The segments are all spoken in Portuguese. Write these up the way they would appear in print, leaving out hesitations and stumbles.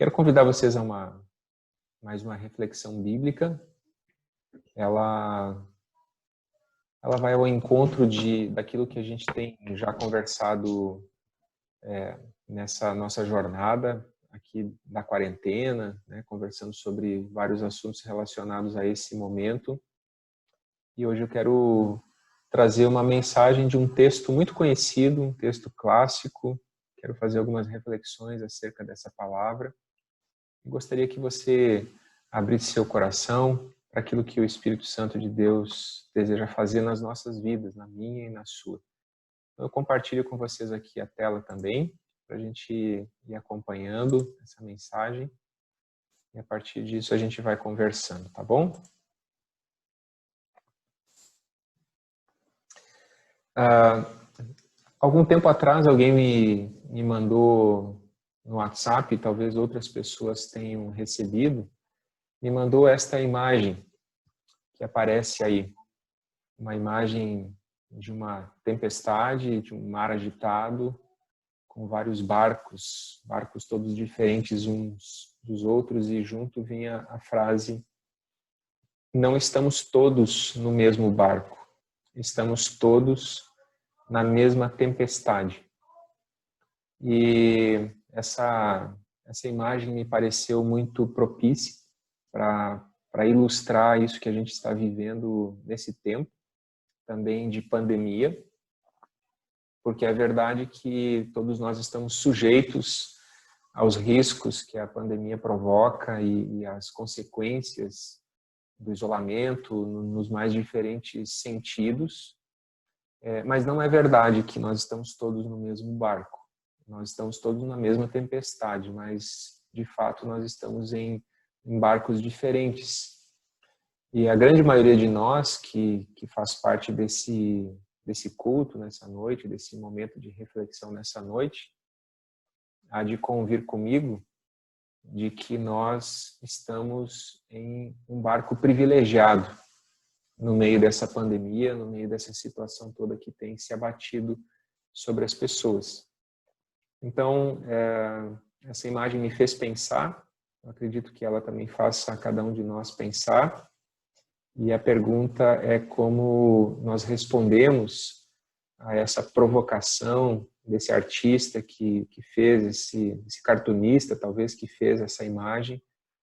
Quero convidar vocês a mais uma reflexão bíblica. Ela vai ao encontro daquilo que a gente tem já conversado nessa nossa jornada aqui da quarentena, né, conversando sobre vários assuntos relacionados a esse momento. E hoje eu quero trazer uma mensagem de um texto muito conhecido, um texto clássico. Quero fazer algumas reflexões acerca dessa palavra. Gostaria que você abrisse seu coração para aquilo que o Espírito Santo de Deus deseja fazer nas nossas vidas, na minha e na sua. Então, eu compartilho com vocês aqui a tela também, para a gente ir acompanhando essa mensagem. E a partir disso a gente vai conversando, tá bom? Algum tempo atrás alguém me mandou no WhatsApp, talvez outras pessoas tenham recebido, me mandou esta imagem que aparece aí. Uma imagem de uma tempestade, de um mar agitado, com vários barcos todos diferentes uns dos outros, e junto vinha a frase: não estamos todos no mesmo barco, estamos todos na mesma tempestade. E essa imagem me pareceu muito propícia para ilustrar isso que a gente está vivendo nesse tempo, também de pandemia, porque é verdade que todos nós estamos sujeitos aos riscos que a pandemia provoca e às consequências do isolamento nos mais diferentes sentidos, mas não é verdade que nós estamos todos no mesmo barco. Nós estamos todos na mesma tempestade, mas de fato nós estamos em barcos diferentes. E a grande maioria de nós que faz parte desse culto nessa noite, desse momento de reflexão nessa noite, há de convir comigo de que nós estamos em um barco privilegiado no meio dessa pandemia, no meio dessa situação toda que tem se abatido sobre as pessoas. Então, essa imagem me fez pensar, eu acredito que ela também faça a cada um de nós pensar, e a pergunta é como nós respondemos a essa provocação desse artista que fez, esse cartunista talvez que fez essa imagem,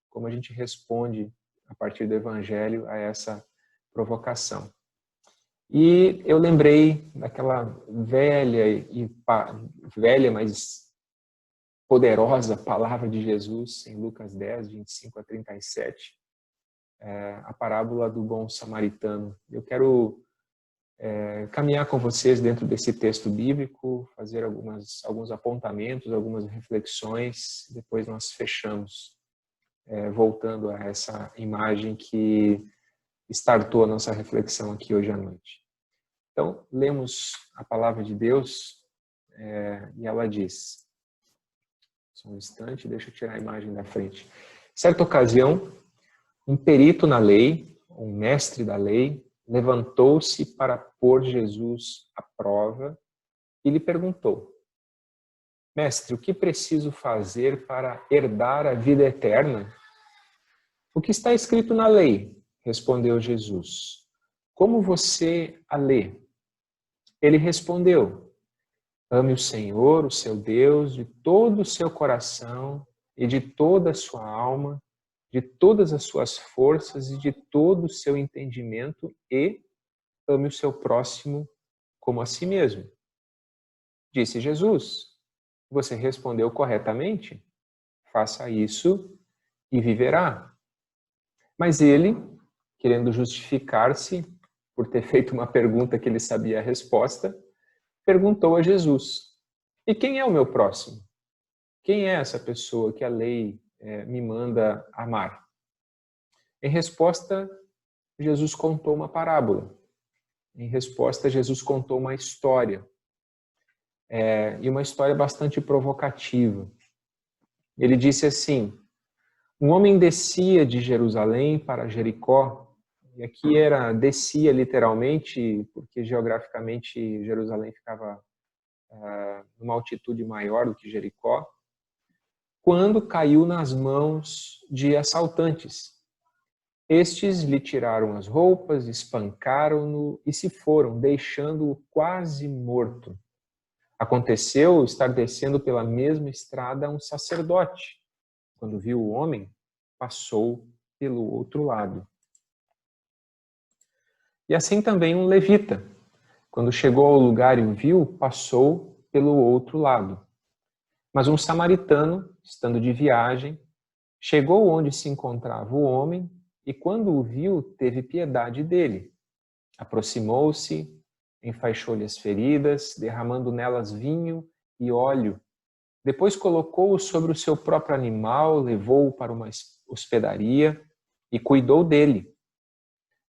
como a gente responde a partir do Evangelho a essa provocação. E eu lembrei daquela velha, mas poderosa palavra de Jesus em Lucas 10, 25 a 37, a parábola do bom samaritano. Eu quero caminhar com vocês dentro desse texto bíblico, fazer alguns apontamentos, algumas reflexões, depois nós fechamos, voltando a essa imagem que startou a nossa reflexão aqui hoje à noite. Então, lemos a palavra de Deus e ela diz, só um instante, deixa eu tirar a imagem da frente. Certa ocasião, um perito na lei, um mestre da lei, levantou-se para pôr Jesus à prova e lhe perguntou: Mestre, o que preciso fazer para herdar a vida eterna? O que está escrito na lei? Respondeu Jesus. Como você a lê? Ele respondeu: ame o Senhor, o seu Deus, de todo o seu coração e de toda a sua alma, de todas as suas forças e de todo o seu entendimento, e ame o seu próximo como a si mesmo. Disse Jesus: você respondeu corretamente, faça isso e viverá. Mas ele, querendo justificar-se por ter feito uma pergunta que ele sabia a resposta, perguntou a Jesus: e quem é o meu próximo? Quem é essa pessoa que a lei me manda amar? Em resposta, Jesus contou uma parábola. Em resposta, Jesus contou uma história. E uma história bastante provocativa. Ele disse assim: um homem descia de Jerusalém para Jericó, e aqui descia literalmente, porque geograficamente Jerusalém ficava numa altitude maior do que Jericó, quando caiu nas mãos de assaltantes. Estes lhe tiraram as roupas, espancaram-no e se foram, deixando-o quase morto. Aconteceu estar descendo pela mesma estrada um sacerdote. Quando viu o homem, passou pelo outro lado. E assim também um levita. Quando chegou ao lugar e o viu, passou pelo outro lado. Mas um samaritano, estando de viagem, chegou onde se encontrava o homem e, quando o viu, teve piedade dele. Aproximou-se, enfaixou-lhe as feridas, derramando nelas vinho e óleo. Depois colocou-o sobre o seu próprio animal, levou-o para uma hospedaria e cuidou dele.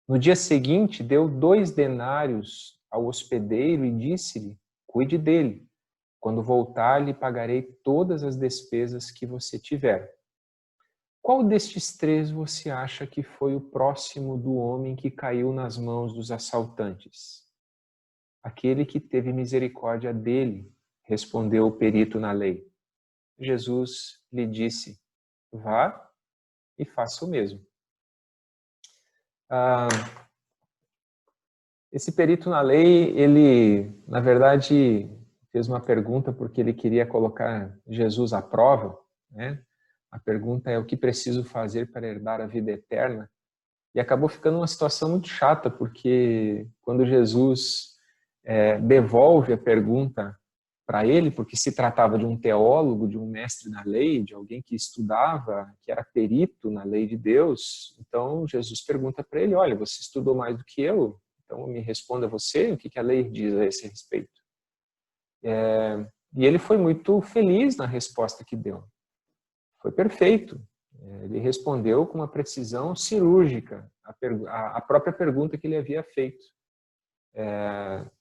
No dia seguinte, deu 2 denários ao hospedeiro e disse-lhe: cuide dele. Quando voltar, lhe pagarei todas as despesas que você tiver. Qual destes 3 você acha que foi o próximo do homem que caiu nas mãos dos assaltantes? Aquele que teve misericórdia dele, respondeu o perito na lei. Jesus lhe disse: vá e faça o mesmo. Esse perito na lei, ele, na verdade, fez uma pergunta porque ele queria colocar Jesus à prova, né? A pergunta é: o que preciso fazer para herdar a vida eterna? E acabou ficando uma situação muito chata, porque quando Jesus devolve a pergunta para ele, porque se tratava de um teólogo, de um mestre da lei, de alguém que estudava, que era perito na lei de Deus, então Jesus pergunta para ele: olha, você estudou mais do que eu, então me responda você, o que a lei diz a esse respeito? E ele foi muito feliz na resposta que deu. Foi perfeito. Ele respondeu com uma precisão cirúrgica a própria pergunta que ele havia feito.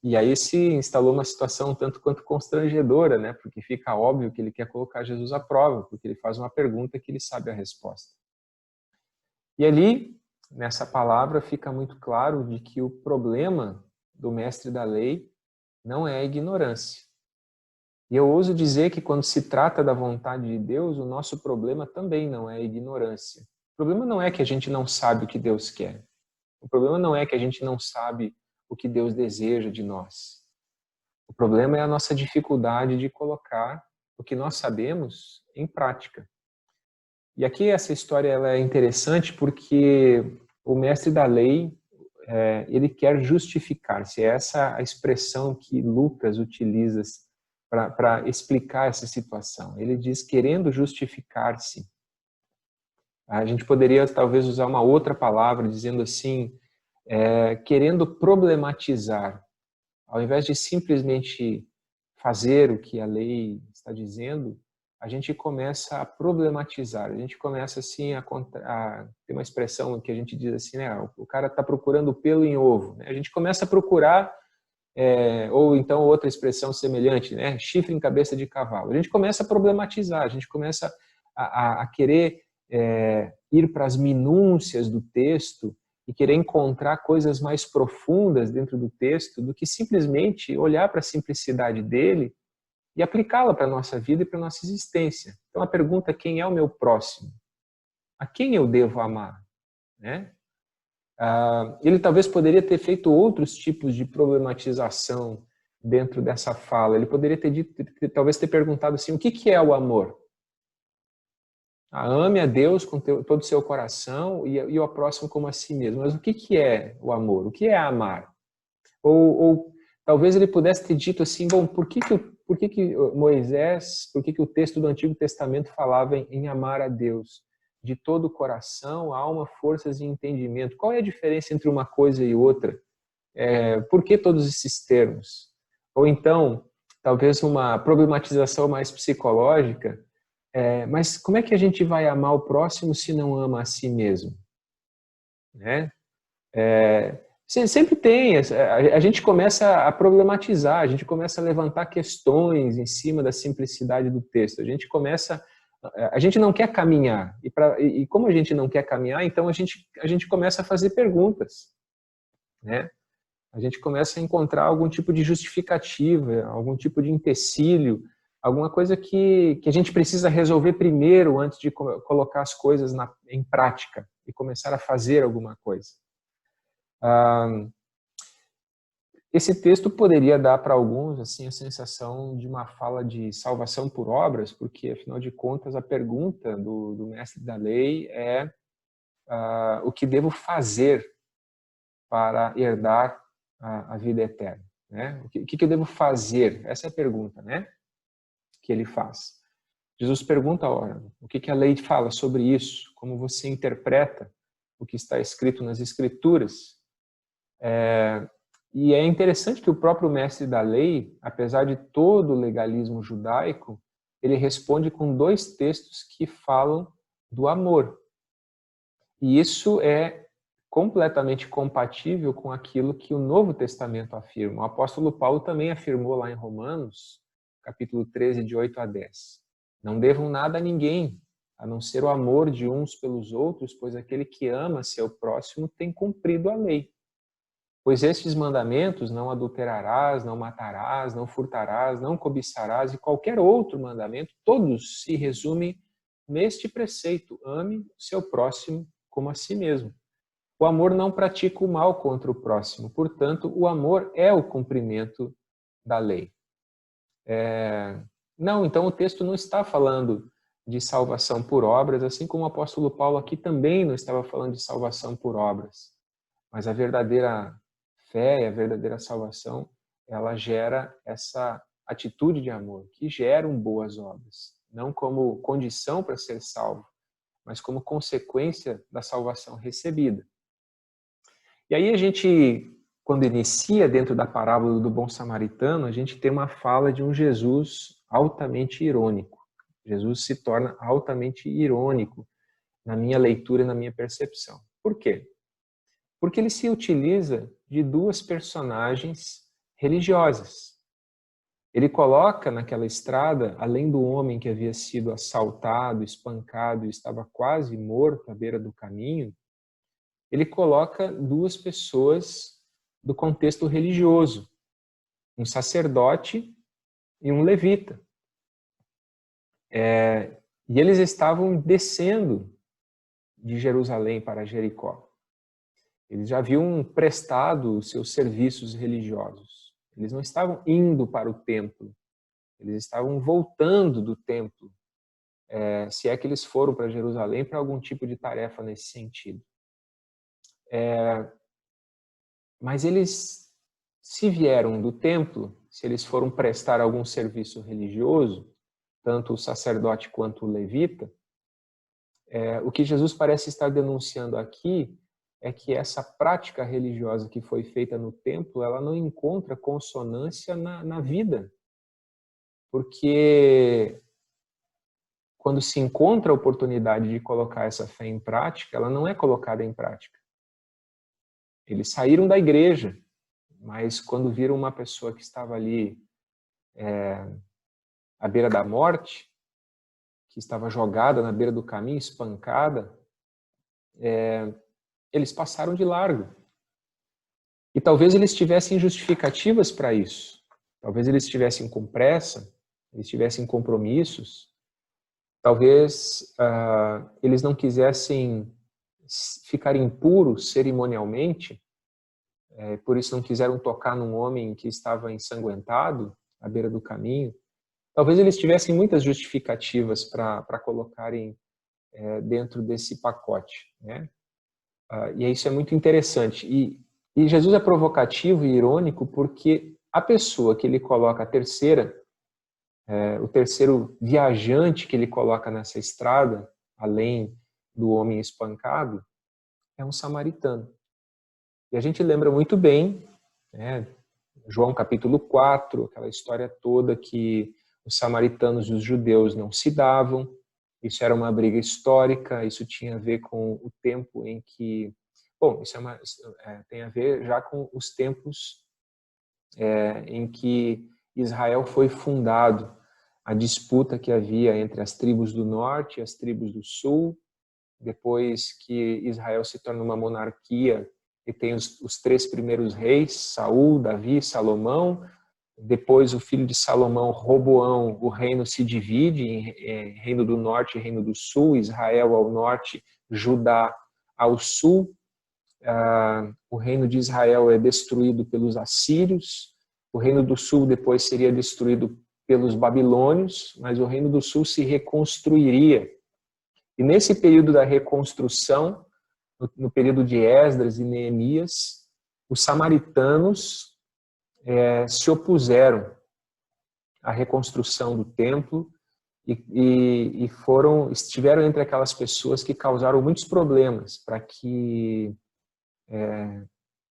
E aí se instalou uma situação tanto quanto constrangedora, né? Porque fica óbvio que ele quer colocar Jesus à prova, porque ele faz uma pergunta que ele sabe a resposta. E ali, nessa palavra, fica muito claro de que o problema do mestre da lei não é a ignorância. E eu ouso dizer que quando se trata da vontade de Deus, o nosso problema também não é a ignorância. O problema não é que a gente não sabe o que Deus quer. O problema não é que a gente não sabe o que Deus deseja de nós. O problema é a nossa dificuldade de colocar o que nós sabemos em prática. E aqui essa história ela é interessante porque o mestre da lei, ele quer justificar-se. É essa a expressão que Lucas utiliza para explicar essa situação. Ele diz querendo justificar-se. A gente poderia talvez usar uma outra palavra dizendo assim, querendo problematizar. Ao invés de simplesmente fazer o que a lei está dizendo, a gente começa a problematizar. A gente começa assim a ter uma expressão que a gente diz assim, né? O cara está procurando pelo em ovo. Né? A gente começa a procurar ou então outra expressão semelhante, né? Chifre em cabeça de cavalo. A gente começa a problematizar, a gente começa a querer ir para as minúcias do texto e querer encontrar coisas mais profundas dentro do texto do que simplesmente olhar para a simplicidade dele e aplicá-la para a nossa vida e para a nossa existência. Então a pergunta: quem é o meu próximo? A quem eu devo amar? Né? Ele talvez poderia ter feito outros tipos de problematização dentro dessa fala. Ele poderia talvez ter perguntado assim: o que é o amor? Ame a Deus com todo o seu coração e o próximo como a si mesmo. Mas o que é o amor? O que é amar? Ou talvez ele pudesse ter dito assim: bom, por que Moisés, por que o texto do Antigo Testamento falava em amar a Deus de todo o coração, alma, forças e entendimento? Qual é a diferença entre uma coisa e outra? Por que todos esses termos? Ou então, talvez uma problematização mais psicológica, mas como é que a gente vai amar o próximo se não ama a si mesmo? Né? Sempre tem, a gente começa a problematizar, a gente começa a levantar questões em cima da simplicidade do texto, a gente não quer caminhar, e como a gente não quer caminhar, então a gente começa a fazer perguntas, né? A gente começa a encontrar algum tipo de justificativa, algum tipo de empecilho alguma coisa que a gente precisa resolver primeiro antes de colocar as coisas em prática e começar a fazer alguma coisa. Esse texto poderia dar para alguns assim a sensação de uma fala de salvação por obras, porque, afinal de contas, a pergunta do mestre da lei é o que devo fazer para herdar a vida eterna, né? O que eu devo fazer? Essa é a pergunta, né? Que ele faz. Jesus pergunta, ora, o que a lei fala sobre isso? Como você interpreta o que está escrito nas Escrituras? E é interessante que o próprio mestre da lei, apesar de todo o legalismo judaico, ele responde com 2 textos que falam do amor. E isso é completamente compatível com aquilo que o Novo Testamento afirma. O apóstolo Paulo também afirmou lá em Romanos, capítulo 13, de 8 a 10. Não devam nada a ninguém, a não ser o amor de uns pelos outros, pois aquele que ama seu próximo tem cumprido a lei. Pois estes mandamentos, não adulterarás, não matarás, não furtarás, não cobiçarás, e qualquer outro mandamento, todos se resumem neste preceito: ame seu próximo como a si mesmo. O amor não pratica o mal contra o próximo, portanto, o amor é o cumprimento da lei. Não, então o texto não está falando de salvação por obras, assim como o apóstolo Paulo aqui também não estava falando de salvação por obras. Mas a verdadeira fé e a verdadeira salvação, ela gera essa atitude de amor, que geram boas obras, não como condição para ser salvo, mas como consequência da salvação recebida. E aí a gente, quando inicia dentro da parábola do bom samaritano, a gente tem uma fala de um Jesus altamente irônico. Jesus se torna altamente irônico na minha leitura e na minha percepção. Por quê? Porque ele se utiliza de 2 personagens religiosas. Ele coloca naquela estrada, além do homem que havia sido assaltado, espancado e estava quase morto à beira do caminho, ele coloca 2 pessoas do contexto religioso, um sacerdote e um levita. E eles estavam descendo de Jerusalém para Jericó. Eles já haviam prestado os seus serviços religiosos. Eles não estavam indo para o templo. Eles estavam voltando do templo, se é que eles foram para Jerusalém para algum tipo de tarefa nesse sentido. Mas eles, se vieram do templo, se eles foram prestar algum serviço religioso, tanto o sacerdote quanto o levita, o que Jesus parece estar denunciando aqui é que essa prática religiosa que foi feita no templo, ela não encontra consonância na vida. Porque quando se encontra a oportunidade de colocar essa fé em prática, ela não é colocada em prática. Eles saíram da igreja, mas quando viram uma pessoa que estava ali à beira da morte, que estava jogada na beira do caminho, espancada, eles passaram de largo. E talvez eles tivessem justificativas para isso. Talvez eles estivessem com pressa, eles tivessem compromissos. Talvez eles não quisessem ficar impuros cerimonialmente, por isso não quiseram tocar num homem que estava ensanguentado à beira do caminho. Talvez eles tivessem muitas justificativas para colocarem dentro desse pacote, né? E isso é muito interessante. E Jesus é provocativo e irônico porque a pessoa que ele coloca, o terceiro viajante que ele coloca nessa estrada, além do homem espancado, é um samaritano. E a gente lembra muito bem, né, João capítulo 4, aquela história toda que os samaritanos e os judeus não se davam. Isso era uma briga histórica, isso tinha a ver com o tempo em que... Bom, isso tem a ver já com os tempos em que Israel foi fundado, a disputa que havia entre as tribos do norte e as tribos do sul, depois que Israel se torna uma monarquia e tem os 3 primeiros reis, Saul, Davi, Salomão, Depois o filho de Salomão, Roboão, o reino se divide em reino do norte e reino do sul, Israel ao norte, Judá ao sul. O reino de Israel é destruído pelos assírios, o reino do sul depois seria destruído pelos babilônios, mas o reino do sul se reconstruiria. E nesse período da reconstrução, no período de Esdras e Neemias, os samaritanos se opuseram à reconstrução do templo e estiveram entre aquelas pessoas que causaram muitos problemas para que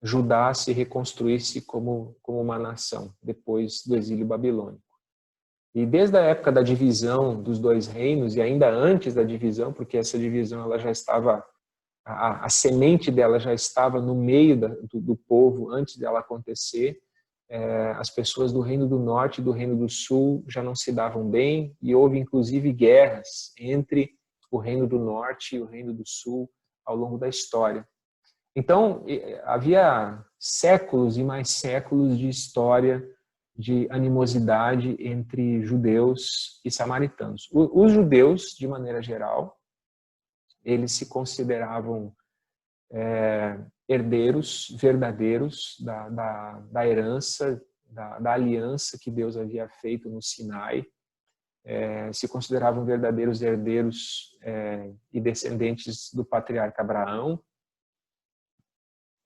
Judá se reconstruísse como uma nação depois do exílio babilônico. E desde a época da divisão dos dois reinos, e ainda antes da divisão, porque essa divisão ela já estava, a semente dela já estava no meio do povo antes dela acontecer, as pessoas do Reino do Norte e do Reino do Sul já não se davam bem, e houve inclusive guerras entre o Reino do Norte e o Reino do Sul ao longo da história. Então, havia séculos e mais séculos de história de animosidade entre judeus e samaritanos. Os judeus, de maneira geral, eles se consideravam herdeiros verdadeiros da herança, da aliança que Deus havia feito no Sinai, se consideravam verdadeiros herdeiros e descendentes do patriarca Abraão.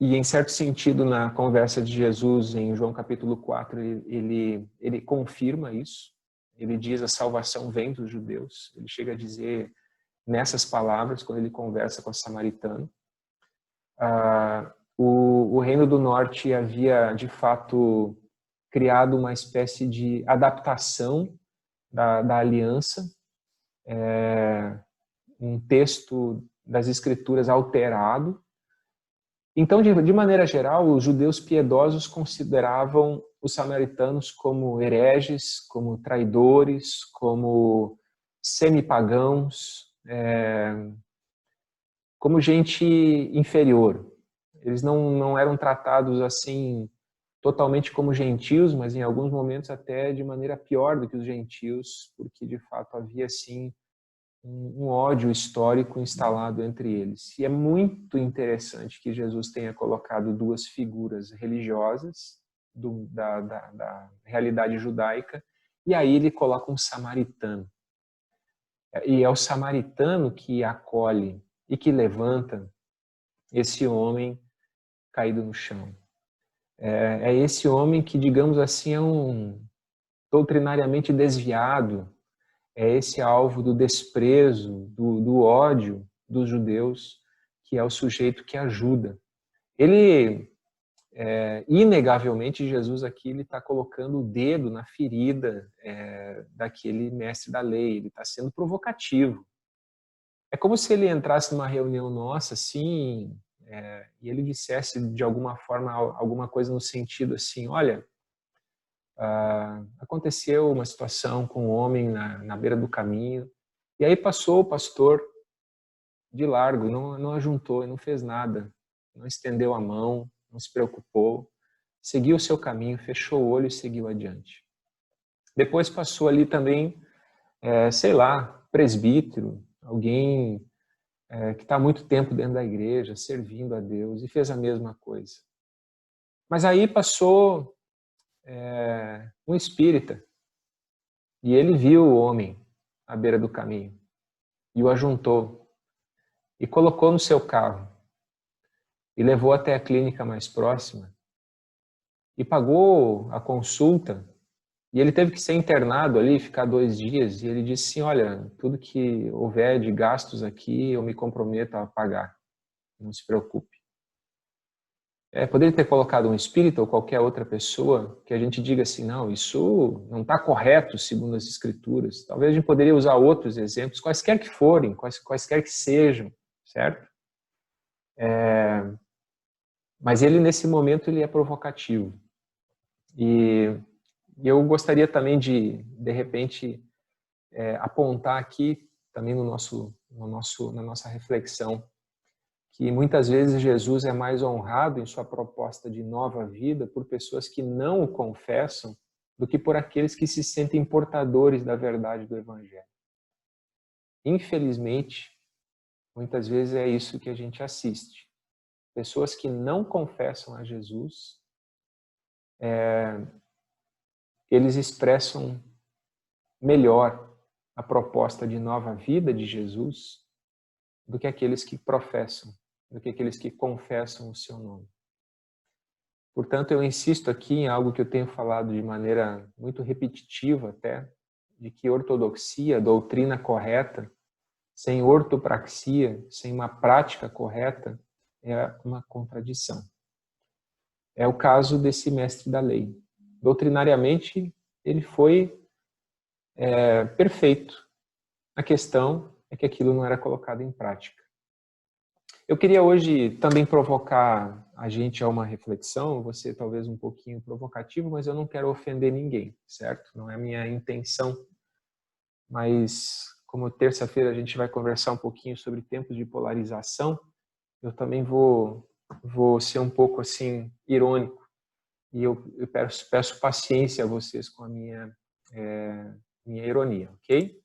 E, em certo sentido, na conversa de Jesus, em João capítulo 4, ele confirma isso. Ele diz a salvação vem dos judeus. Ele chega a dizer nessas palavras, quando ele conversa com a samaritana. O Reino do Norte havia, de fato, criado uma espécie de adaptação da aliança, um texto das Escrituras alterado. Então, de maneira geral, os judeus piedosos consideravam os samaritanos como hereges, como traidores, como semipagãos, como gente inferior. Eles não eram tratados assim totalmente como gentios, mas em alguns momentos até de maneira pior do que os gentios, porque de fato havia assim um ódio histórico instalado entre eles. E é muito interessante que Jesus tenha colocado duas figuras religiosas da realidade judaica, e aí ele coloca um samaritano. E é o samaritano que acolhe e que levanta esse homem caído no chão. É esse homem que, digamos assim, é um doutrinariamente desviado, é esse alvo do desprezo, do ódio dos judeus, que é o sujeito que ajuda. Inegavelmente, Jesus aqui está colocando o dedo na ferida daquele mestre da lei, ele está sendo provocativo. É como se ele entrasse numa reunião nossa, assim, e ele dissesse de alguma forma alguma coisa no sentido assim, olha, aconteceu uma situação com um homem na beira do caminho, e aí passou o pastor de largo, não ajuntou, não fez nada, não estendeu a mão, não se preocupou, seguiu o seu caminho, fechou o olho e seguiu adiante. Depois passou ali também, sei lá, presbítero, alguém que está há muito tempo dentro da igreja, servindo a Deus, e fez a mesma coisa. Mas aí passou um espírita, e ele viu o homem à beira do caminho, e o ajuntou, e colocou no seu carro, e levou até a clínica mais próxima, e pagou a consulta, e ele teve que ser internado ali, ficar 2 dias, e ele disse assim, olha, tudo que houver de gastos aqui, eu me comprometo a pagar, não se preocupe. Poderia ter colocado um espírita ou qualquer outra pessoa que a gente diga assim, não, isso não está correto segundo as escrituras. Talvez a gente poderia usar outros exemplos, quaisquer que forem, quaisquer que sejam, certo? Mas ele, nesse momento, ele é provocativo. E eu gostaria também de repente, apontar aqui, também na nossa reflexão, que muitas vezes Jesus é mais honrado em sua proposta de nova vida por pessoas que não o confessam do que por aqueles que se sentem portadores da verdade do Evangelho. Infelizmente, muitas vezes é isso que a gente assiste. Pessoas que não confessam a Jesus, eles expressam melhor a proposta de nova vida de Jesus do que aqueles que professam, do que aqueles que confessam o seu nome. Portanto, eu insisto aqui em algo que eu tenho falado de maneira muito repetitiva até, de que ortodoxia, doutrina correta, sem ortopraxia, sem uma prática correta, é uma contradição. É o caso desse mestre da lei. Doutrinariamente, ele foi perfeito. A questão é que aquilo não era colocado em prática. Eu queria hoje também provocar a gente a uma reflexão, vou ser talvez um pouquinho provocativo, mas eu não quero ofender ninguém, certo? Não é a minha intenção. Mas como terça-feira a gente vai conversar um pouquinho sobre tempos de polarização, eu também vou ser um pouco assim irônico. E eu peço paciência a vocês com a minha ironia, ok?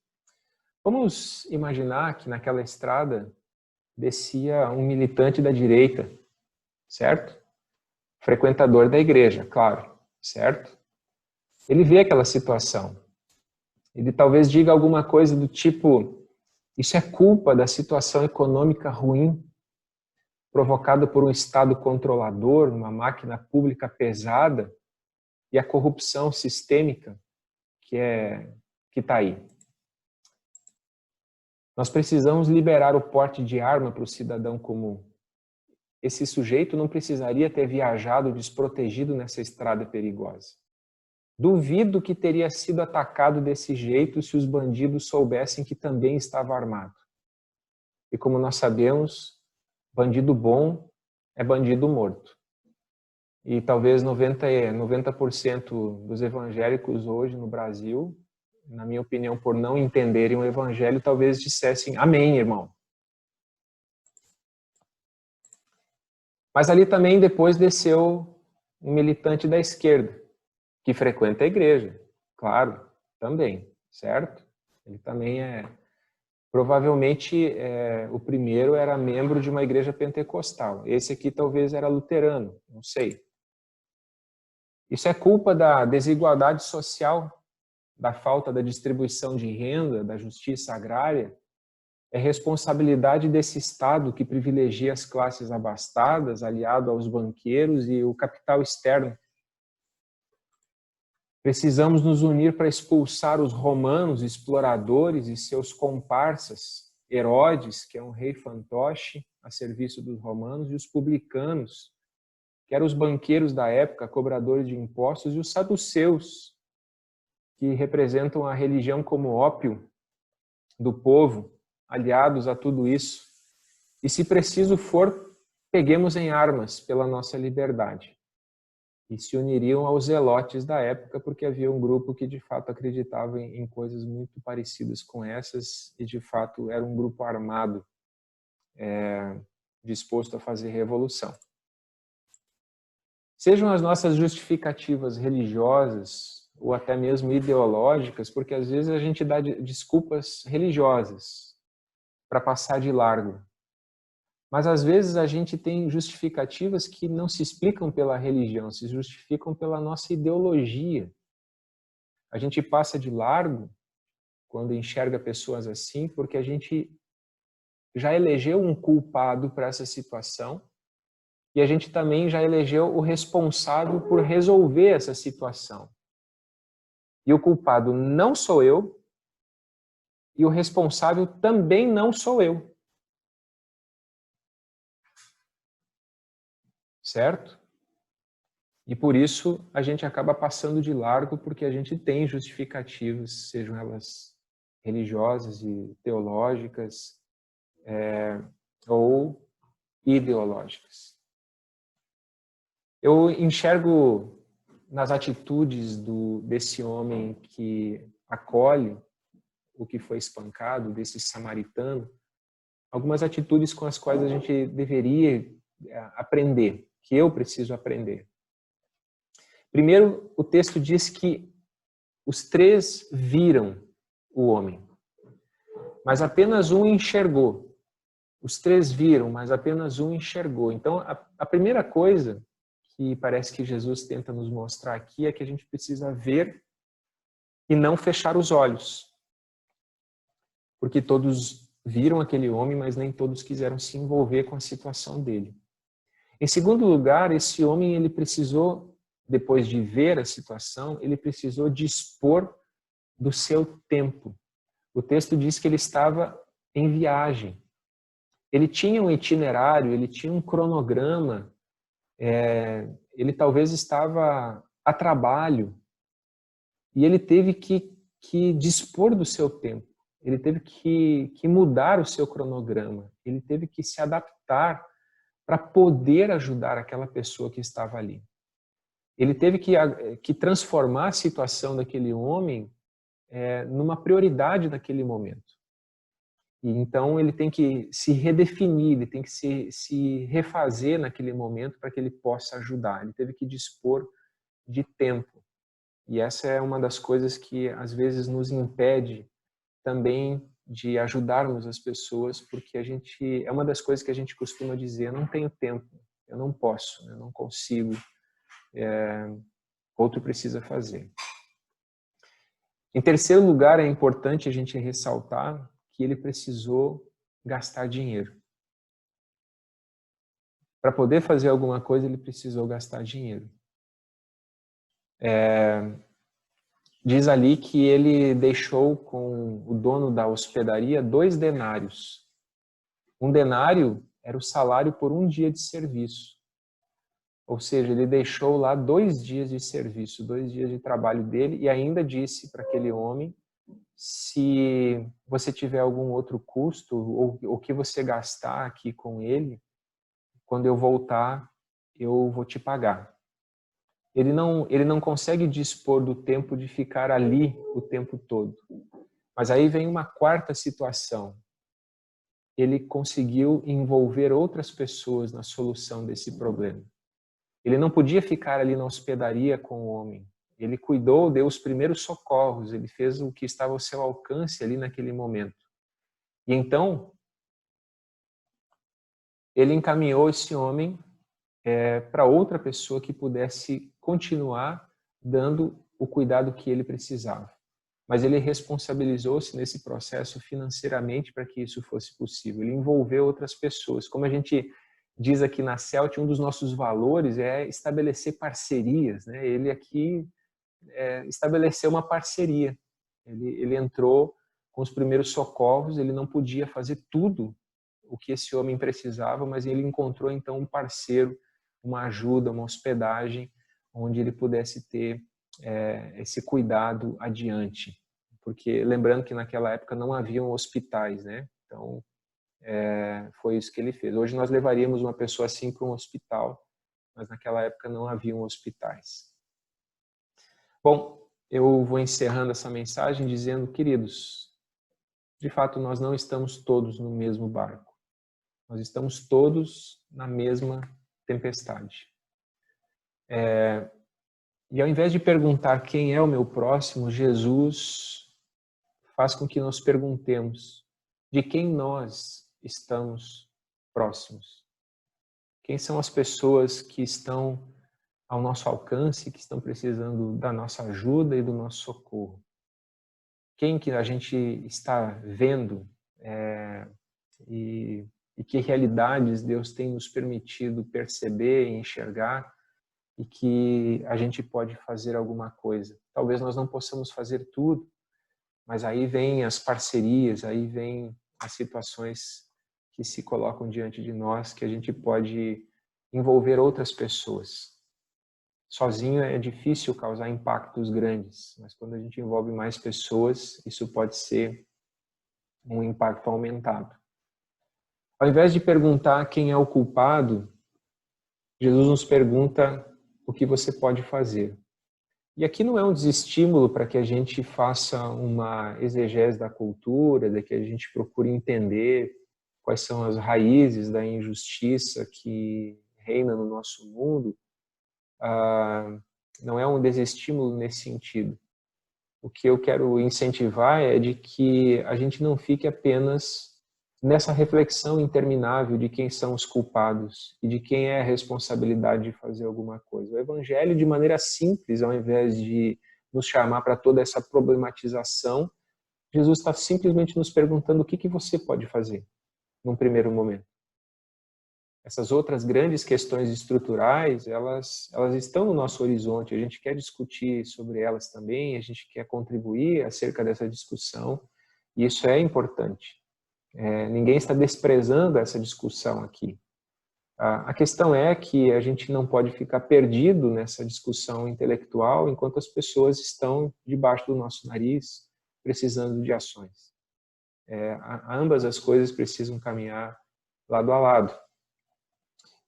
Vamos imaginar que naquela estrada descia um militante da direita, certo? Frequentador da igreja, claro, certo? Ele vê aquela situação. Ele talvez diga alguma coisa do tipo: isso é culpa da situação econômica ruim provocada por um Estado controlador, uma máquina pública pesada e a corrupção sistêmica que está aí. Nós precisamos liberar o porte de arma para o cidadão comum. Esse sujeito não precisaria ter viajado desprotegido nessa estrada perigosa. Duvido que teria sido atacado desse jeito se os bandidos soubessem que também estava armado. E como nós sabemos, bandido bom é bandido morto. E talvez 90% dos evangélicos hoje no Brasil, na minha opinião, por não entenderem o evangelho, talvez dissessem amém, irmão. Mas ali também depois desceu um militante da esquerda, que frequenta a igreja, claro, também, certo? Ele também provavelmente o primeiro era membro de uma igreja pentecostal. Esse aqui talvez era luterano, não sei. Isso é culpa da desigualdade social, da falta da distribuição de renda, da justiça agrária. É responsabilidade desse Estado que privilegia as classes abastadas, aliado aos banqueiros e o capital externo. Precisamos nos unir para expulsar os romanos, exploradores e seus comparsas, Herodes, que é um rei fantoche a serviço dos romanos, e os publicanos, que eram os banqueiros da época, cobradores de impostos, e os saduceus, que representam a religião como ópio do povo, aliados a tudo isso. E se preciso for, peguemos em armas pela nossa liberdade. E se uniriam aos zelotes da época, porque havia um grupo que de fato acreditava em coisas muito parecidas com essas e de fato era um grupo armado, disposto a fazer revolução. Sejam as nossas justificativas religiosas ou até mesmo ideológicas, porque às vezes a gente dá desculpas religiosas para passar de largo. Mas às vezes a gente tem justificativas que não se explicam pela religião, se justificam pela nossa ideologia. A gente passa de largo quando enxerga pessoas assim, porque a gente já elegeu um culpado para essa situação e a gente também já elegeu o responsável por resolver essa situação. E o culpado não sou eu e o responsável também não sou eu. Certo? E por isso a gente acaba passando de largo porque a gente tem justificativas, sejam elas religiosas e teológicas ou ideológicas. Eu enxergo nas atitudes desse homem que acolhe o que foi espancado, desse samaritano, algumas atitudes com as quais a gente deveria aprender, que eu preciso aprender. Primeiro, o texto diz que Os 3 viram o homem, mas apenas um enxergou. Os 3 viram, mas apenas um enxergou. Então, a primeira coisa que parece que Jesus tenta nos mostrar aqui é que a gente precisa ver e não fechar os olhos. Porque todos viram aquele homem, mas nem todos quiseram se envolver com a situação dele. Em segundo lugar, esse homem, ele precisou, depois de ver a situação, ele precisou dispor do seu tempo. O texto diz que ele estava em viagem. Ele tinha um itinerário, ele tinha um cronograma, ele talvez estava a trabalho, e ele teve que dispor do seu tempo. Ele teve que mudar o seu cronograma. Ele teve que se adaptar para poder ajudar aquela pessoa que estava ali. Ele teve que transformar a situação daquele homem numa prioridade daquele momento. E então ele tem que se redefinir, ele tem que se refazer naquele momento para que ele possa ajudar. Ele teve que dispor de tempo. E essa é uma das coisas que às vezes nos impede também de ajudarmos as pessoas, porque é uma das coisas que a gente costuma dizer: eu não tenho tempo, eu não posso, eu não consigo, outro precisa fazer. Em terceiro lugar, é importante a gente ressaltar que ele precisou gastar dinheiro. Para poder fazer alguma coisa, ele precisou gastar dinheiro. Diz ali que ele deixou com o dono da hospedaria 2 denários. Um denário era o salário por um dia de serviço. Ou seja, ele deixou lá 2 dias de serviço, 2 dias de trabalho dele, e ainda disse para aquele homem: se você tiver algum outro custo, ou o que você gastar aqui com ele, quando eu voltar, eu vou te pagar. Ele não consegue dispor do tempo de ficar ali o tempo todo. Mas aí vem uma quarta situação. Ele conseguiu envolver outras pessoas na solução desse problema. Ele não podia ficar ali na hospedaria com o homem. Ele cuidou, deu os primeiros socorros, ele fez o que estava ao seu alcance ali naquele momento. E então, ele encaminhou esse homem para outra pessoa que pudesse continuar dando o cuidado que ele precisava. Mas ele responsabilizou-se nesse processo financeiramente para que isso fosse possível. Ele envolveu outras pessoas. Como a gente diz aqui na CELT, um dos nossos valores é estabelecer parcerias, né? Ele aqui estabeleceu uma parceria. Ele entrou com os primeiros socorros, ele não podia fazer tudo o que esse homem precisava, mas ele encontrou então um parceiro, uma ajuda, uma hospedagem, onde ele pudesse ter esse cuidado adiante. Porque lembrando que naquela época não haviam hospitais, né? Então, foi isso que ele fez. Hoje nós levaríamos uma pessoa assim para um hospital, mas naquela época não haviam hospitais. Bom, eu vou encerrando essa mensagem dizendo: queridos, de fato nós não estamos todos no mesmo barco. Nós estamos todos na mesma tempestade. E ao invés de perguntar quem é o meu próximo, Jesus faz com que nós perguntemos de quem nós estamos próximos. Quem são as pessoas que estão ao nosso alcance, que estão precisando da nossa ajuda e do nosso socorro? Quem que a gente está vendo e que realidades Deus tem nos permitido perceber e enxergar e que a gente pode fazer alguma coisa. Talvez nós não possamos fazer tudo, mas aí vem as parcerias, aí vem as situações que se colocam diante de nós, que a gente pode envolver outras pessoas. Sozinho é difícil causar impactos grandes, mas quando a gente envolve mais pessoas, isso pode ser um impacto aumentado. Ao invés de perguntar quem é o culpado, Jesus nos pergunta o que você pode fazer. E aqui não é um desestímulo para que a gente faça uma exegese da cultura, de que a gente procure entender quais são as raízes da injustiça que reina no nosso mundo. Não é um desestímulo nesse sentido. o que eu quero incentivar é de que a gente não fique apenas nessa reflexão interminável de quem são os culpados e de quem é a responsabilidade de fazer alguma coisa. O Evangelho, de maneira simples, ao invés de nos chamar para toda essa problematização, Jesus está simplesmente nos perguntando o que você pode fazer num primeiro momento. Essas outras grandes questões estruturais, elas estão no nosso horizonte, a gente quer discutir sobre elas também, a gente quer contribuir acerca dessa discussão, e isso é importante. Ninguém está desprezando essa discussão aqui. A questão é que a gente não pode ficar perdido nessa discussão intelectual enquanto as pessoas estão debaixo do nosso nariz, precisando de ações. Ambas as coisas precisam caminhar lado a lado.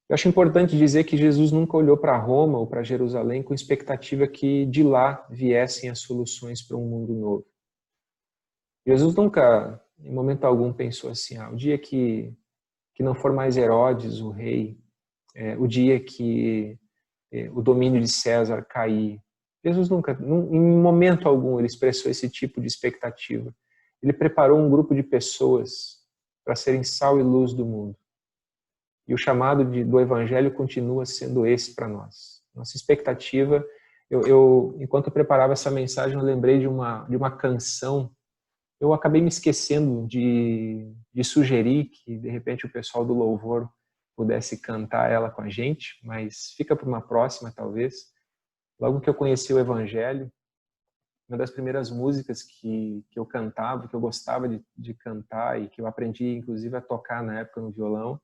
Eu acho importante dizer que Jesus nunca olhou para Roma ou para Jerusalém com expectativa que de lá viessem as soluções para um mundo novo. Jesus nunca, em momento algum, pensou assim, o dia que não for mais Herodes o rei, o dia que o domínio de César cair. Jesus nunca, em momento algum, ele expressou esse tipo de expectativa. Ele preparou um grupo de pessoas para serem sal e luz do mundo. E o chamado do Evangelho continua sendo esse para nós. Nossa expectativa, enquanto eu preparava essa mensagem, eu lembrei de uma canção. Eu acabei me esquecendo de sugerir que, de repente, o pessoal do louvor pudesse cantar ela com a gente, mas fica para uma próxima, talvez. Logo que eu conheci o Evangelho, uma das primeiras músicas que eu cantava, que eu gostava de cantar e que eu aprendi, inclusive, a tocar na época no violão,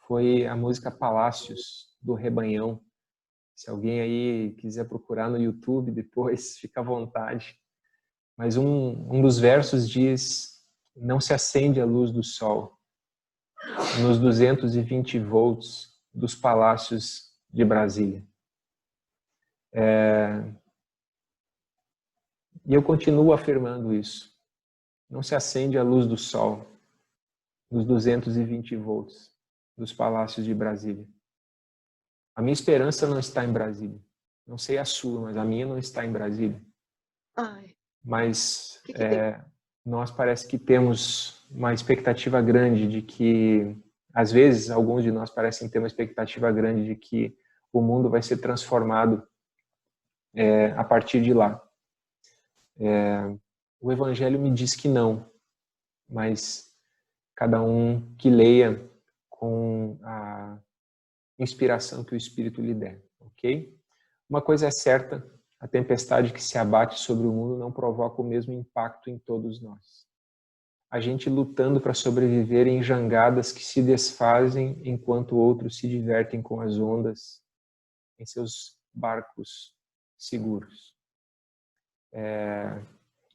foi a música Palácios, do Rebanhão. Se alguém aí quiser procurar no YouTube depois, fica à vontade. Mas um dos versos diz: não se acende a luz do sol nos 220 volts dos palácios de Brasília. E eu continuo afirmando isso. Não se acende a luz do sol nos 220 volts dos palácios de Brasília. A minha esperança não está em Brasília. Não sei a sua, mas a minha não está em Brasília. Ai. Mas nós parece que temos uma expectativa grande de que, às vezes, alguns de nós parecem ter uma expectativa grande de que o mundo vai ser transformado a partir de lá. O Evangelho me diz que não, mas cada um que leia com a inspiração que o Espírito lhe der, ok? Uma coisa é certa: a tempestade que se abate sobre o mundo não provoca o mesmo impacto em todos nós. A gente lutando para sobreviver em jangadas que se desfazem enquanto outros se divertem com as ondas em seus barcos seguros.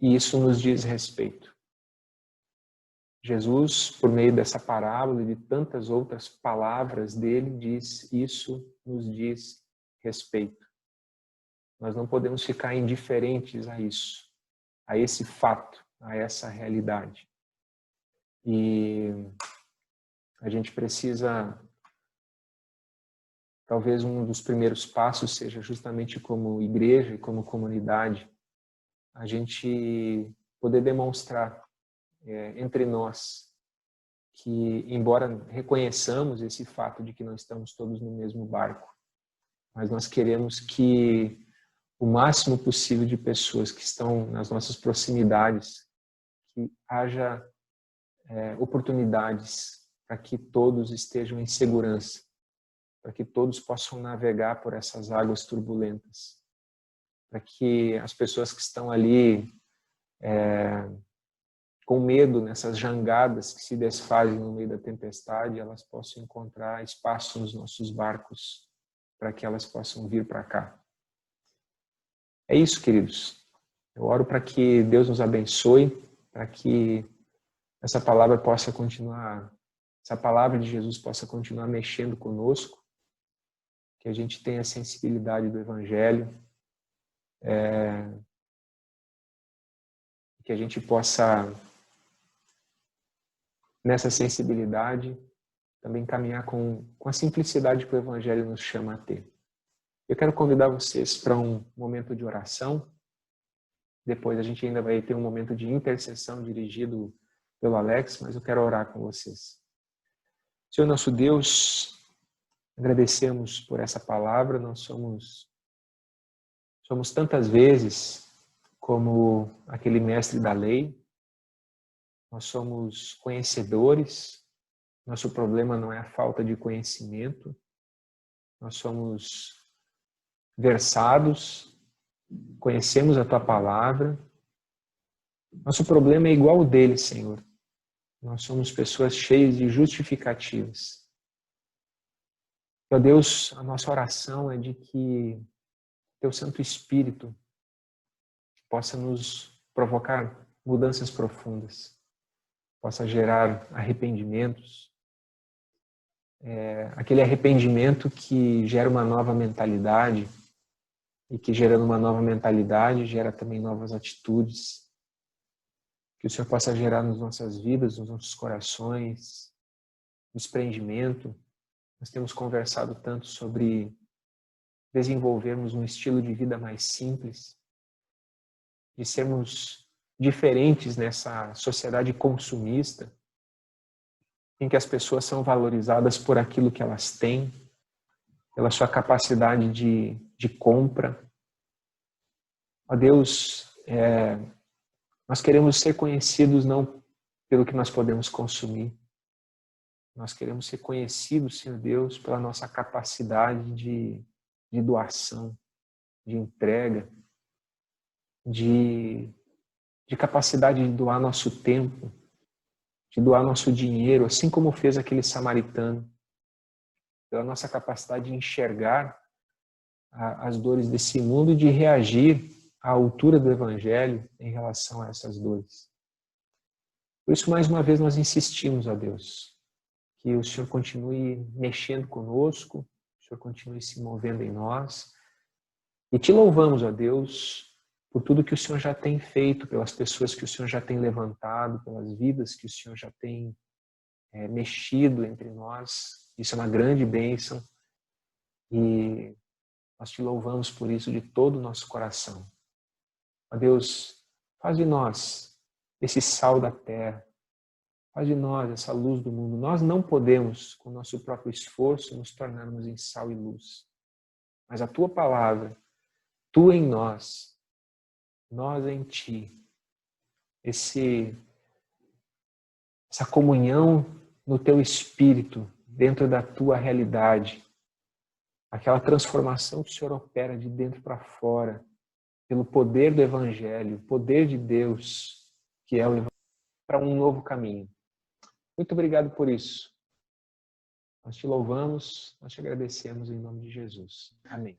E isso nos diz respeito. Jesus, por meio dessa parábola e de tantas outras palavras dele, isso nos diz respeito. Nós não podemos ficar indiferentes a isso, a esse fato, a essa realidade. E a gente precisa, talvez um dos primeiros passos seja justamente como igreja e como comunidade, a gente poder demonstrar entre nós que, embora reconheçamos esse fato de que não estamos todos no mesmo barco, mas nós queremos que o máximo possível de pessoas que estão nas nossas proximidades, que haja oportunidades para que todos estejam em segurança, para que todos possam navegar por essas águas turbulentas, para que as pessoas que estão ali com medo nessas jangadas que se desfazem no meio da tempestade, elas possam encontrar espaço nos nossos barcos para que elas possam vir para cá. É isso, queridos. Eu oro para que Deus nos abençoe, para que essa palavra possa continuar, essa palavra de Jesus possa continuar mexendo conosco, que a gente tenha a sensibilidade do Evangelho, que a gente possa, nessa sensibilidade, também caminhar com a simplicidade que o Evangelho nos chama a ter. Eu quero convidar vocês para um momento de oração. Depois a gente ainda vai ter um momento de intercessão dirigido pelo Alex, mas eu quero orar com vocês. Senhor nosso Deus, agradecemos por essa palavra. Nós somos tantas vezes como aquele mestre da lei. Nós somos conhecedores. Nosso problema não é a falta de conhecimento. Nós somos versados, conhecemos a Tua palavra. Nosso problema é igual ao dele, Senhor. Nós somos pessoas cheias de justificativas. Ó Deus, a nossa oração é de que Teu Santo Espírito possa nos provocar mudanças profundas, possa gerar arrependimentos, aquele arrependimento que gera uma nova mentalidade e que, gerando uma nova mentalidade, gera também novas atitudes. Que o Senhor possa gerar nas nossas vidas, nos nossos corações, desprendimento. Nós temos conversado tanto sobre desenvolvermos um estilo de vida mais simples, de sermos diferentes nessa sociedade consumista, em que as pessoas são valorizadas por aquilo que elas têm, pela sua capacidade de compra. Ó Deus, nós queremos ser conhecidos não pelo que nós podemos consumir. Nós queremos ser conhecidos, Senhor Deus, pela nossa capacidade de doação, de entrega, de capacidade de doar nosso tempo, de doar nosso dinheiro, assim como fez aquele samaritano, pela nossa capacidade de enxergar as dores desse mundo e de reagir à altura do Evangelho em relação a essas dores. Por isso, mais uma vez, nós insistimos, ó Deus, que o Senhor continue mexendo conosco, o Senhor continue se movendo em nós. E te louvamos, ó Deus, por tudo que o Senhor já tem feito, pelas pessoas que o Senhor já tem levantado, pelas vidas que o Senhor já tem mexido entre nós. Isso é uma grande bênção e nós te louvamos por isso de todo o nosso coração. Ó Deus, faz de nós esse sal da terra, faz de nós essa luz do mundo. Nós não podemos, com o nosso próprio esforço, nos tornarmos em sal e luz. Mas a Tua palavra, Tu em nós em Ti, essa comunhão no Teu Espírito, dentro da Tua realidade, aquela transformação que o Senhor opera de dentro para fora, pelo poder do Evangelho, o poder de Deus, que é o Evangelho, para um novo caminho. Muito obrigado por isso. Nós te louvamos, nós te agradecemos em nome de Jesus. Amém.